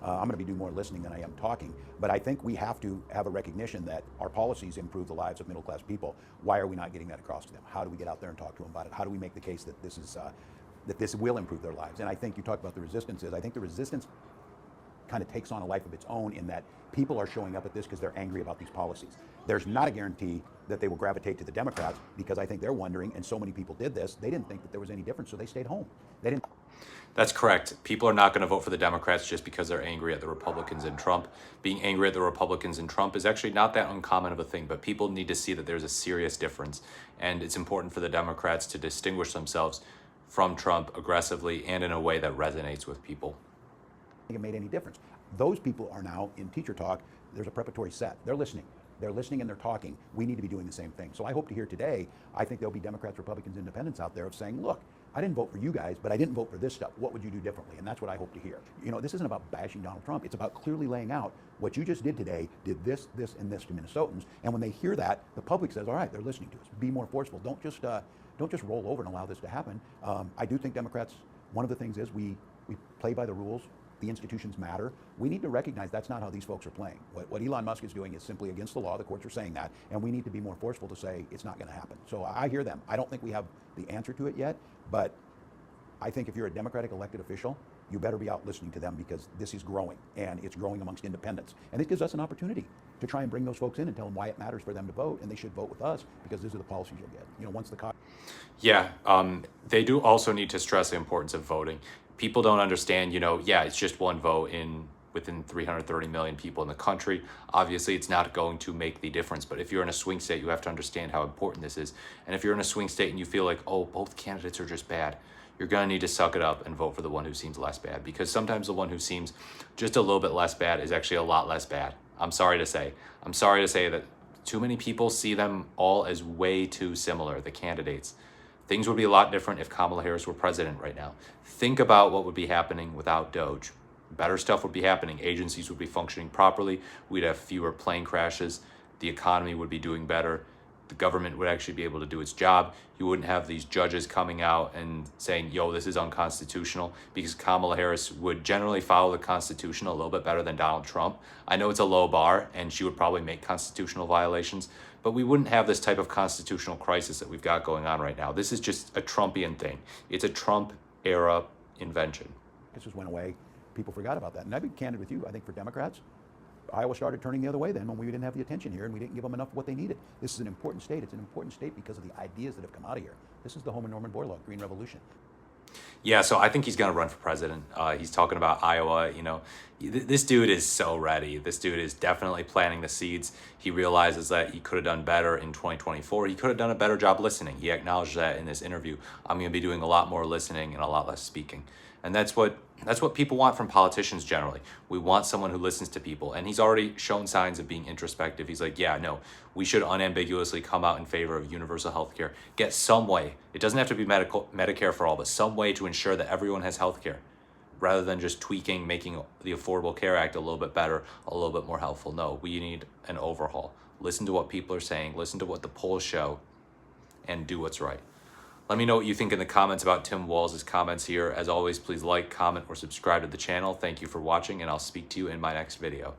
I'm going to be doing more listening than I am talking. But I think we have to have a recognition that our policies improve the lives of middle-class people. Why are we not getting that across to them? How do we get out there and talk to them about it? How do we make the case that this will improve their lives? And I think you talk about the resistances. I think the resistance kind of takes on a life of its own in that people are showing up at this because they're angry about these policies. There's not a guarantee that they will gravitate to the Democrats because I think they're wondering, and so many people did this, they didn't think that there was any difference, so they stayed home. They didn't. That's correct. People are not going to vote for the Democrats just because they're angry at the Republicans and Trump. Being angry at the Republicans and Trump is actually not that uncommon of a thing, but people need to see that there's a serious difference. And it's important for the Democrats to distinguish themselves from Trump aggressively and in a way that resonates with people. It made any difference. Those people are now in teacher talk. There's a preparatory set. They're listening. They're listening and they're talking. We need to be doing the same thing. So I hope to hear today, I think there'll be Democrats, Republicans, Independents out there of saying, look, I didn't vote for you guys, but I didn't vote for this stuff. What would you do differently? And that's what I hope to hear. You know, this isn't about bashing Donald Trump. It's about clearly laying out what you just did today, did this, this, and this to Minnesotans. And when they hear that, the public says, all right, they're listening to us. Be more forceful. Don't just roll over and allow this to happen. I do think Democrats, one of the things is we play by the rules. The institutions matter. We need to recognize that's not how these folks are playing. What Elon Musk is doing is simply against the law. The courts are saying that, and we need to be more forceful to say it's not going to happen. So I hear them. I don't think we have the answer to it yet, but I think if you're a Democratic elected official, you better be out listening to them because this is growing, and it's growing amongst independents. And it gives us an opportunity to try and bring those folks in and tell them why it matters for them to vote, and they should vote with us because these are the policies you'll get. You know, once the they do also need to stress the importance of voting. People don't understand, it's just one vote within 330 million people in the country. Obviously, it's not going to make the difference. But if you're in a swing state, you have to understand how important this is. And if you're in a swing state and you feel like, oh, both candidates are just bad, you're going to need to suck it up and vote for the one who seems less bad. Because sometimes the one who seems just a little bit less bad is actually a lot less bad. I'm sorry to say that too many people see them all as way too similar, the candidates. Things would be a lot different if Kamala Harris were president right now. Think about what would be happening without Doge. Better stuff would be happening. Agencies would be functioning properly. We'd have fewer plane crashes. The economy would be doing better. The government would actually be able to do its job. You wouldn't have these judges coming out and saying, yo, this is unconstitutional, because Kamala Harris would generally follow the Constitution a little bit better than Donald Trump. I know it's a low bar, and she would probably make constitutional violations, but we wouldn't have this type of constitutional crisis that we've got going on right now. This is just a Trumpian thing. It's a Trump-era invention. This just went away. People forgot about that. And I'd be candid with you. I think for Democrats, Iowa started turning the other way then when we didn't have the attention here and we didn't give them enough of what they needed. This is an important state. It's an important state because of the ideas that have come out of here. This is the home of Norman Borlaug, Green Revolution. Yeah, so I think he's going to run for president. He's talking about Iowa. This dude is so ready. This dude is definitely planting the seeds. He realizes that he could have done better in 2024. He could have done a better job listening. He acknowledged that in this interview. I'm going to be doing a lot more listening and a lot less speaking. And that's what people want from politicians generally. We want someone who listens to people. And he's already shown signs of being introspective. He's like, yeah, no, we should unambiguously come out in favor of universal health care. Get some way. It doesn't have to be Medicare for all, but some way to ensure that everyone has health care, rather than just tweaking, making the Affordable Care Act a little bit better, a little bit more helpful. No, we need an overhaul. Listen to what people are saying. Listen to what the polls show, and do what's right. Let me know what you think in the comments about Tim Walz's comments here. As always, please like, comment, or subscribe to the channel. Thank you for watching, and I'll speak to you in my next video.